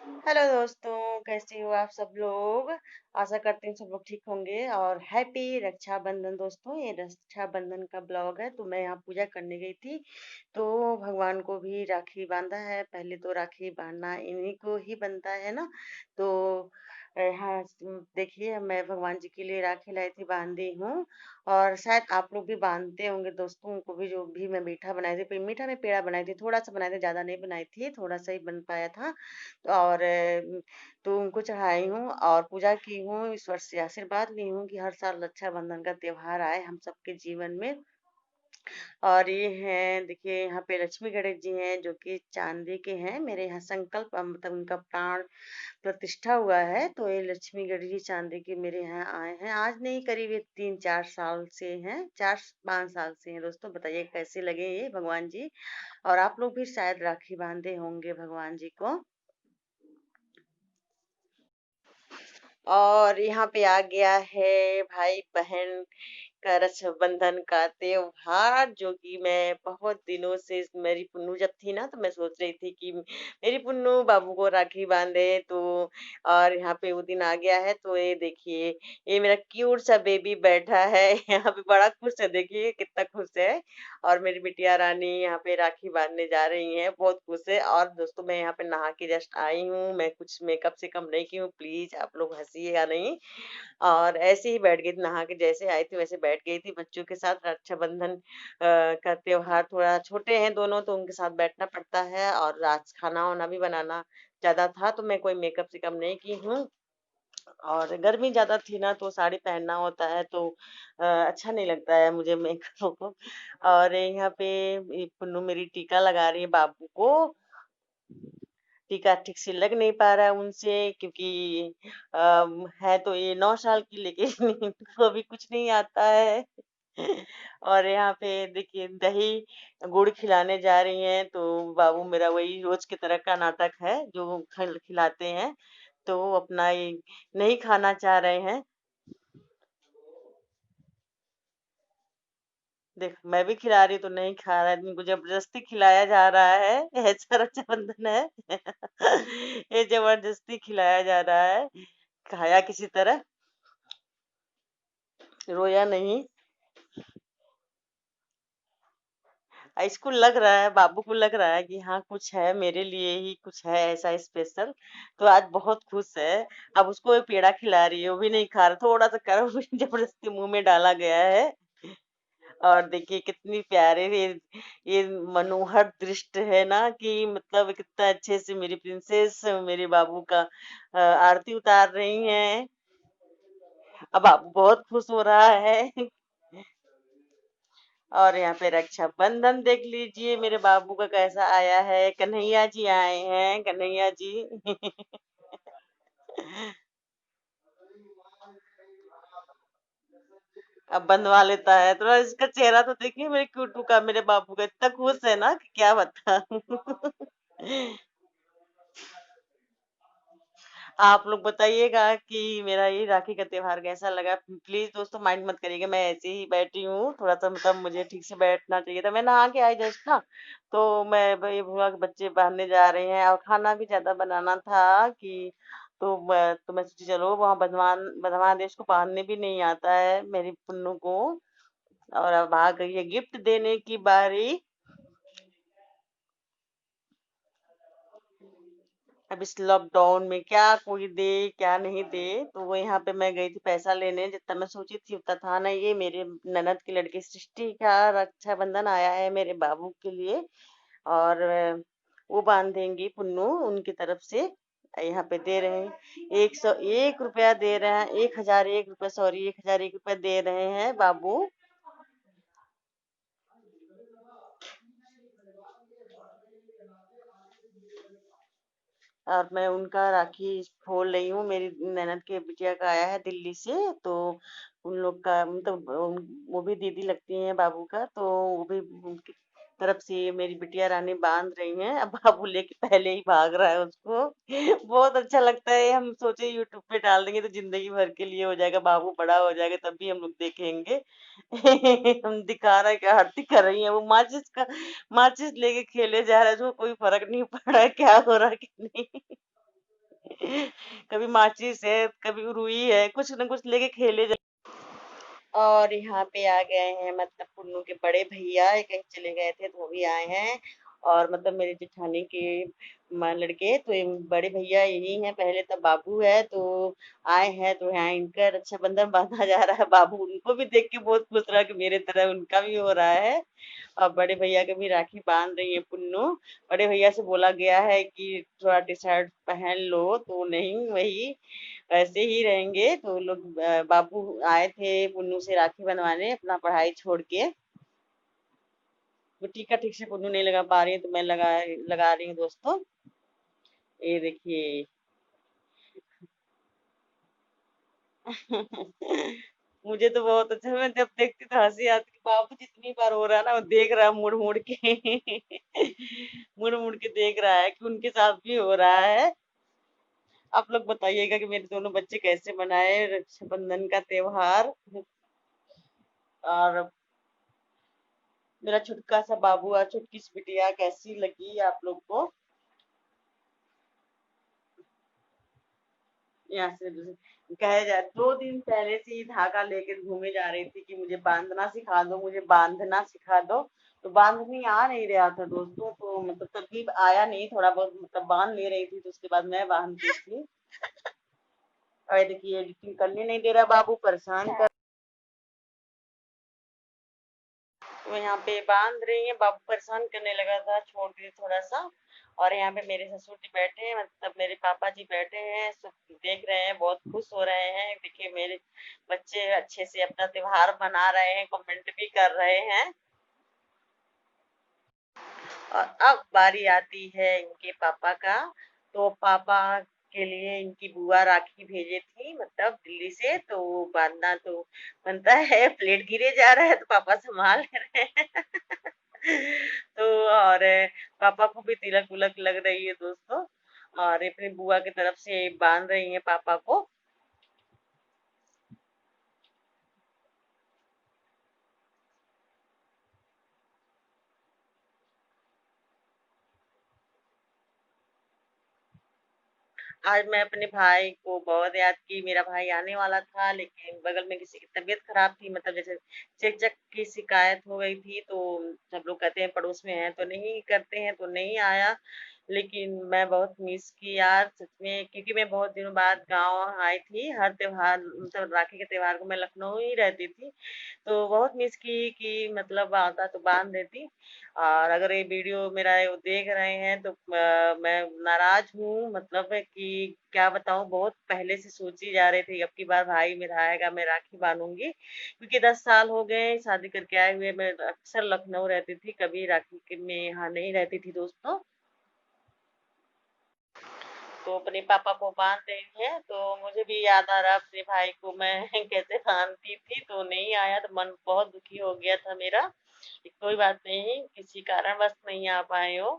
Hello दोस्तों, कैसे हो आप सब लोग। आशा करते हैं सब लोग ठीक होंगे और हैप्पी रक्षाबंधन। दोस्तों, ये रक्षाबंधन का ब्लॉग है। तो मैं यहाँ पूजा करने गई थी, तो भगवान को भी राखी बांधा है। पहले तो राखी बांधना इन्हीं को ही बनता है ना। तो हाँ, देखिए मैं भगवान जी के लिए राखी लाई थी, बांधी हूँ। और शायद आप लोग भी बांधते होंगे दोस्तों को भी। जो भी मैं मीठा बनाई थी, मीठा में पेड़ा बनाई थी, थोड़ा सा बनाई थी, ज्यादा नहीं बनाई थी, थोड़ा सा ही बन पाया था। और तो उनको चढ़ाई हूँ और पूजा की हूँ। ईश्वर से आशीर्वाद ली हूँ कि हर साल रक्षाबंधन का त्योहार आए हम सबके जीवन में। और ये हैं, देखिए यहाँ पे लक्ष्मी गणेश जी हैं जो कि चांदी के हैं। मेरे यहाँ संकल्प मतलब उनका प्राण प्रतिष्ठा हुआ है, तो ये लक्ष्मी गणेश जी चांदी के मेरे यहाँ आए हैं। आज नहीं, करीब ये 3-4 साल से हैं, 4-5 साल से हैं। दोस्तों बताइए कैसे लगे ये भगवान जी। और आप लोग भी शायद राखी बांधे होंगे भगवान जी को। और यहाँ पे आ गया है भाई बहन का रक्षाबंधन का त्योहार, जो कि मैं बहुत दिनों से, मेरी पुन्नू जब थी ना, तो मैं सोच रही थी कि मेरी पुन्नू बाबू को राखी बांधे। तो और यहाँ पे वो दिन आ गया है। तो ये देखिए, ये मेरा क्यूट सा बेबी बैठा है यहाँ पे, बड़ा खुश है, देखिए कितना खुश है। और मेरी बिटिया रानी यहाँ पे राखी बांधने जा रही है, बहुत खुश है। और दोस्तों, मैं यहाँ पे नहा के जस्ट आई हूँ, मैं कुछ मेकअप से कम नहीं की हूँ, प्लीज आप लोग हंसिएगा नहीं। और ऐसे ही बैठ गई थी, नहा के जैसे आई थी वैसे बैठ गई थी बच्चों के साथ। रक्षाबंधन का त्योहार, थोड़ा छोटे हैं दोनों तो उनके साथ बैठना पड़ता है। और आज खाना वाना भी बनाना ज्यादा था, तो मैं कोई मेकअप से कम नहीं की हूँ। और गर्मी ज्यादा थी ना, तो साड़ी पहनना होता है, तो अच्छा नहीं लगता है मुझे मेकअप को। और यहाँ पे ये पुन्नू मेरी टीका लगा रही है बाबू को। टीका ठीक से लग नहीं पा रहा है उनसे, क्योंकि है तो ये 9 साल की, लेकिन इनको अभी कुछ नहीं आता है। और यहाँ पे देखिए दही गुड़ खिलाने जा रही हैं, तो बाबू मेरा वही रोज की तरह का नाटक है जो खिलाते हैं। तो वो अपना ये नहीं खाना चाह रहे हैं। देख, मैं भी खिला रही तो नहीं खा रहा है, इनको जबरदस्ती खिलाया जा रहा है। ऐसा रक्षाबंधन है। ये जबरदस्ती खिलाया जा रहा है, खाया किसी तरह, रोया नहीं। इसको लग रहा है, बाबू को लग रहा है कि हाँ कुछ है मेरे लिए ही, कुछ है ऐसा स्पेशल। तो आज बहुत खुश है। अब उसको ये पेड़ा खिला रही है, वो भी नहीं खा रहा, थोड़ा सा कर जबरदस्ती मुंह में डाला गया है। और देखिए कितनी प्यारे ये मनोहर दृश्य है ना, कि मतलब कितना अच्छे से मेरी प्रिंसेस मेरे बाबू का आरती उतार रही हैं। अब बाबू बहुत खुश हो रहा है। और यहाँ पे रक्षाबंधन देख लीजिए मेरे बाबू का कैसा आया है। कन्हैया जी आए हैं, कन्हैया जी। अब बंधवा लेता है, थोड़ा इसका चेहरा तो देखिए मेरे क्यूटू का, मेरे बाबू का, इतना खुश है ना कि क्या बता। आप लोग बताइएगा कि मेरा ये राखी का त्योहार कैसा लगा। प्लीज दोस्तों माइंड मत करिएगा, मैं ऐसे ही बैठी हूँ, थोड़ा सा मतलब मुझे ठीक से बैठना चाहिए था। मैं नहा के आई जस्ट ना, तो मैं भाई भुआ के बच्चे बाहरने जा रहे हैं और खाना भी ज्यादा बनाना था कि, तो मैं सोची चलो वहाँ बंधवान बंधवा देश को बांधने भी नहीं आता है मेरी पुन्नू को। और अब आ गई है गिफ्ट देने की बारी। अब इस लॉकडाउन में क्या कोई दे क्या नहीं दे, तो वो यहाँ पे मैं गई थी पैसा लेने, जितना मैं सोची थी उतना था ना। ये मेरे ननद की लड़की सृष्टि का रक्षाबंधन आया है मेरे बाबू के लिए। और वो बांधेंगी पुन्नू उनकी तरफ से। यहाँ पे दे रहे हैं 101 रुपया दे रहे हैं, 1001 रुपया, सॉरी 1001 रुपया दे रहे हैं बाबू। और मैं उनका राखी खोल रही हूँ। मेरी ननद के बिटिया का आया है दिल्ली से, तो उन लोग का मतलब वो भी दीदी लगती हैं बाबू का, तो वो भी उनकी तरफ से मेरी बिटिया रानी बांध रही हैं। अब बाबू लेके पहले ही भाग रहा है उसको। बहुत अच्छा लगता है। हम सोचे यूट्यूब पे डाल देंगे तो जिंदगी भर के लिए हो जाएगा, बाबू बड़ा हो जाएगा तब भी हम लोग देखेंगे। हम दिखा रहे हैं क्या आरती कर रही है, वो माचिस लेके खेले जा रहा है, उसको कोई फर्क नहीं पड़ रहा है क्या हो रहा है कि नहीं। कभी माचिस है, कभी रुई है, कुछ न कुछ लेके खेले जा। और यहाँ पे आ गए हैं मतलब पुन्नू के बड़े भैया, ये कहीं चले गए थे तो वो भी आए हैं। और मतलब मेरे जेठानी के लड़के तो ये बड़े भैया यही हैं, पहले तो बाबू है तो आए हैं, तो यहाँ इनका रक्षाबंधन बांधा जा रहा है। बाबू उनको भी देख के बहुत खुश रहा कि मेरे तरह उनका भी हो रहा है। और बड़े भैया के भी राखी बांध रही है पुन्नू। बड़े भैया से बोला गया है कि थोड़ा टी शर्ट पहन लो, तो नहीं, वही ऐसे ही रहेंगे। तो लोग बाबू आए थे पुन्नू से राखी बनवाने अपना पढ़ाई छोड़ के। वो टीका ठीक से पुन्नू नहीं लगा पा रही है तो मैं लगा लगा रही हूँ दोस्तों। ये देखिए। मुझे तो बहुत अच्छा, मैं जब देखती तो हंसी आती कि बाबू जितनी बार हो रहा है ना, वो देख रहा है मुड़ मुड़ के। मुड़ मुड़ के देख रहा है कि उनके साथ भी हो रहा है। आप लोग बताइएगा कि मेरे दोनों बच्चे कैसे मनाए रक्षाबंधन का त्योहार। और मेरा छुटका सा बाबू और छुटकी सी बिटिया कैसी लगी आप लोग को। यहाँ से कहे जाए 2 दिन पहले से ही धागा लेकर घूमे जा रही थी कि मुझे बांधना सिखा दो, मुझे बांधना सिखा दो। तो बांधनी आ नहीं रहा था दोस्तों, तो मतलब तभी आया नहीं, थोड़ा बहुत मतलब बांध ले रही थी, तो उसके बाद मैं बांधती थी। और ये देखिए एडिटिंग करने नहीं दे रहा बाबू, परेशान कर। वो यहाँ पे बांध रही है, बाबू परेशान करने लगा था, छोड़ दिए थोड़ा सा। और यहाँ पे मेरे ससुर जी बैठे हैं, मतलब मेरे पापा जी बैठे हैं, सब देख रहे हैं, बहुत खुश हो रहे हैं। देखिए मेरे बच्चे अच्छे से अपना त्योहार मना रहे हैं, कमेंट भी कर रहे हैं। और अब बारी आती है इनके पापा का। तो पापा के लिए इनकी बुआ राखी भेजे थी मतलब दिल्ली से, तो वो बांधना तो बनता है। प्लेट गिरे जा रहा है तो पापा संभाल ले रहे हैं। तो और पापा को भी तिलक उलक लग रही है दोस्तों। और अपनी बुआ की तरफ से बांध रही है पापा को। आज मैं अपने भाई को बहुत याद की। मेरा भाई आने वाला था लेकिन बगल में किसी की तबीयत खराब थी, मतलब जैसे चेक चक की शिकायत हो गई थी, तो सब लोग कहते हैं पड़ोस में है तो नहीं करते हैं, तो नहीं आया। लेकिन मैं बहुत मिस की यार सच में, क्योंकि मैं बहुत दिनों बाद गांव आई थी। हर त्योहार मतलब राखी के त्योहार को मैं लखनऊ ही रहती थी, तो बहुत मिस की कि मतलब आता तो बांध देती। और अगर ये वीडियो मेरा वो देख रहे हैं तो मैं नाराज हूँ, मतलब है कि क्या बताऊँ, बहुत पहले से सोची जा रही थी अब की बार भाई मेरा आएगा मैं राखी बांधूंगी, क्योंकि 10 साल हो गए शादी करके आए हुए। मैं अक्सर लखनऊ रहती थी, कभी में यहाँ नहीं रहती थी दोस्तों। तो अपने पापा को बांध रही है, तो मुझे भी याद आ रहा अपने भाई को मैं कैसे बांधती थी, तो नहीं आया तो मन बहुत दुखी हो गया था मेरा। कोई बात नहीं, किसी कारणवश नहीं आ पाए हो।